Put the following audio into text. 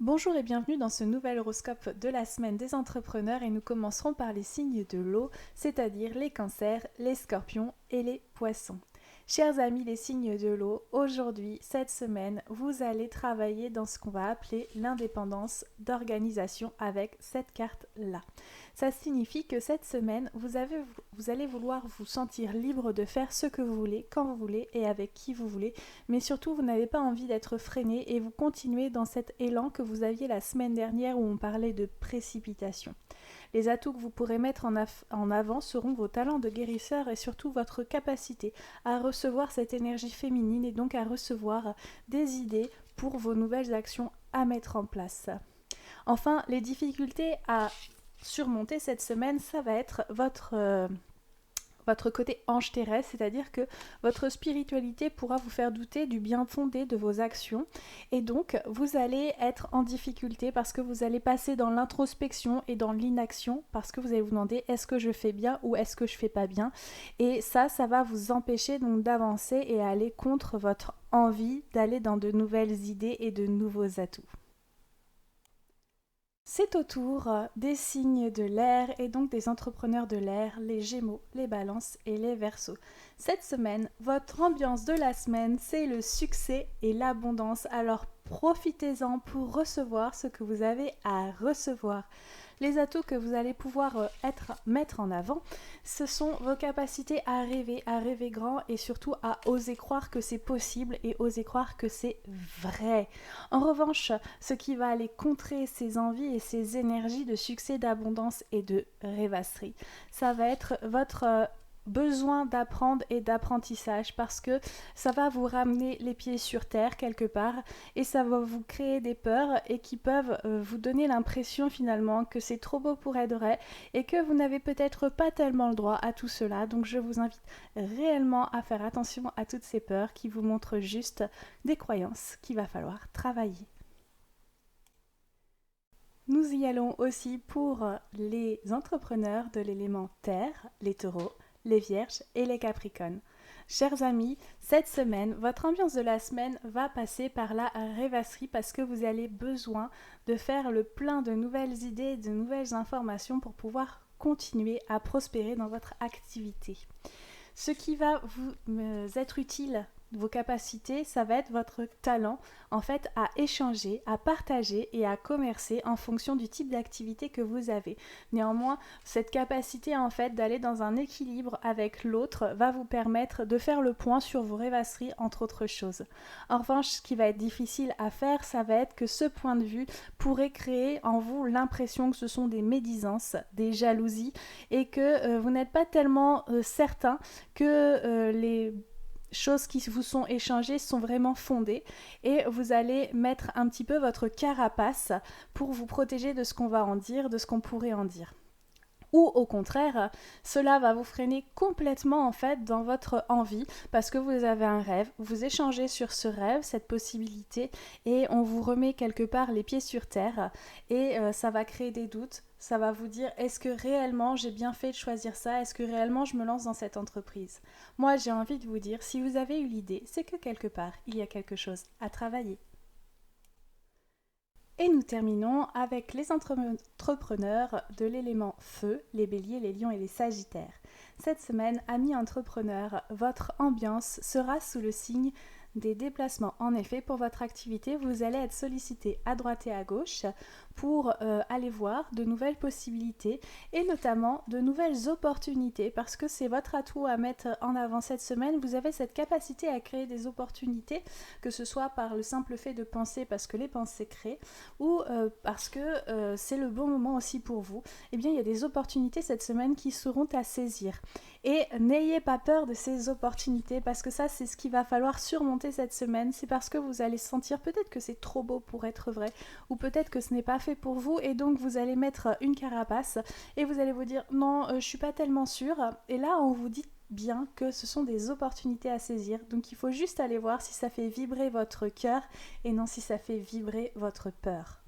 Bonjour et bienvenue dans ce nouvel horoscope de la semaine des entrepreneurs et nous commencerons par les signes de l'eau, c'est-à-dire les cancers, les scorpions et les poissons. Chers amis les signes de l'eau, aujourd'hui, cette semaine, vous allez travailler dans ce qu'on va appeler l'indépendance d'organisation avec cette carte-là. Ça signifie que cette semaine, vous allez vouloir vous sentir libre de faire ce que vous voulez, quand vous voulez et avec qui vous voulez, mais surtout vous n'avez pas envie d'être freiné et vous continuez dans cet élan que vous aviez la semaine dernière où on parlait de précipitation. Les atouts que vous pourrez mettre en avant seront vos talents de guérisseur et surtout votre capacité à recevoir cette énergie féminine et donc à recevoir des idées pour vos nouvelles actions à mettre en place. Enfin, les difficultés à surmonter cette semaine, ça va être votre côté ange terrestre, c'est-à-dire que votre spiritualité pourra vous faire douter du bien fondé de vos actions et donc vous allez être en difficulté parce que vous allez passer dans l'introspection et dans l'inaction parce que vous allez vous demander est-ce que je fais bien ou est-ce que je fais pas bien, et ça va vous empêcher donc d'avancer et aller contre votre envie d'aller dans de nouvelles idées et de nouveaux atouts. C'est au tour des signes de l'air et donc des entrepreneurs de l'air, les Gémeaux, les Balances et les Verseaux. Cette semaine, votre ambiance de la semaine, c'est le succès et l'abondance. Alors profitez-en pour recevoir ce que vous avez à recevoir. Les atouts que vous allez pouvoir mettre en avant, ce sont vos capacités à rêver grand et surtout à oser croire que c'est possible et oser croire que c'est vrai. En revanche, ce qui va aller contrer ces envies et ces énergies de succès, d'abondance et de rêvasserie, ça va être votre besoin d'apprendre et d'apprentissage parce que ça va vous ramener les pieds sur terre quelque part et ça va vous créer des peurs et qui peuvent vous donner l'impression finalement que c'est trop beau pour être vrai et que vous n'avez peut-être pas tellement le droit à tout cela. Donc je vous invite réellement à faire attention à toutes ces peurs qui vous montrent juste des croyances qu'il va falloir travailler. Nous y allons aussi pour les entrepreneurs de l'élément terre, les taureaux, les vierges et les capricornes. Chers amis, cette semaine, votre ambiance de la semaine va passer par la rêvasserie parce que vous avez besoin de faire le plein de nouvelles idées, de nouvelles informations pour pouvoir continuer à prospérer dans votre activité. Ce qui va vous être utile, vos capacités, ça va être votre talent en fait à échanger, à partager et à commercer en fonction du type d'activité que vous avez. Néanmoins, cette capacité en fait d'aller dans un équilibre avec l'autre va vous permettre de faire le point sur vos rêvasseries entre autres choses. En revanche, ce qui va être difficile à faire, ça va être que ce point de vue pourrait créer en vous l'impression que ce sont des médisances, des jalousies et que vous n'êtes pas tellement certain que les choses qui vous sont échangées sont vraiment fondées et vous allez mettre un petit peu votre carapace pour vous protéger de ce qu'on va en dire, de ce qu'on pourrait en dire. Ou au contraire, cela va vous freiner complètement en fait dans votre envie parce que vous avez un rêve, vous échangez sur ce rêve, cette possibilité et on vous remet quelque part les pieds sur terre et ça va créer des doutes, ça va vous dire est-ce que réellement j'ai bien fait de choisir ça, est-ce que réellement je me lance dans cette entreprise. Moi j'ai envie de vous dire si vous avez eu l'idée, c'est que quelque part il y a quelque chose à travailler. Et nous terminons avec les entrepreneurs de l'élément feu, les béliers, les lions et les sagittaires. Cette semaine, amis entrepreneurs, votre ambiance sera sous le signe des déplacements. En effet, pour votre activité, vous allez être sollicité à droite et à gauche pour aller voir de nouvelles possibilités et notamment de nouvelles opportunités parce que c'est votre atout à mettre en avant cette semaine. Vous avez cette capacité à créer des opportunités, que ce soit par le simple fait de penser parce que les pensées créent ou parce que c'est le bon moment aussi pour vous. Eh bien, il y a des opportunités cette semaine qui seront à saisir. Et n'ayez pas peur de ces opportunités parce que ça, c'est ce qu'il va falloir surmonter cette semaine. C'est parce que vous allez sentir peut-être que c'est trop beau pour être vrai ou peut-être que ce n'est pas fait pour vous et donc vous allez mettre une carapace et vous allez vous dire non, je suis pas tellement sûre. Et là, on vous dit bien que ce sont des opportunités à saisir. Donc il faut juste aller voir si ça fait vibrer votre cœur et non si ça fait vibrer votre peur.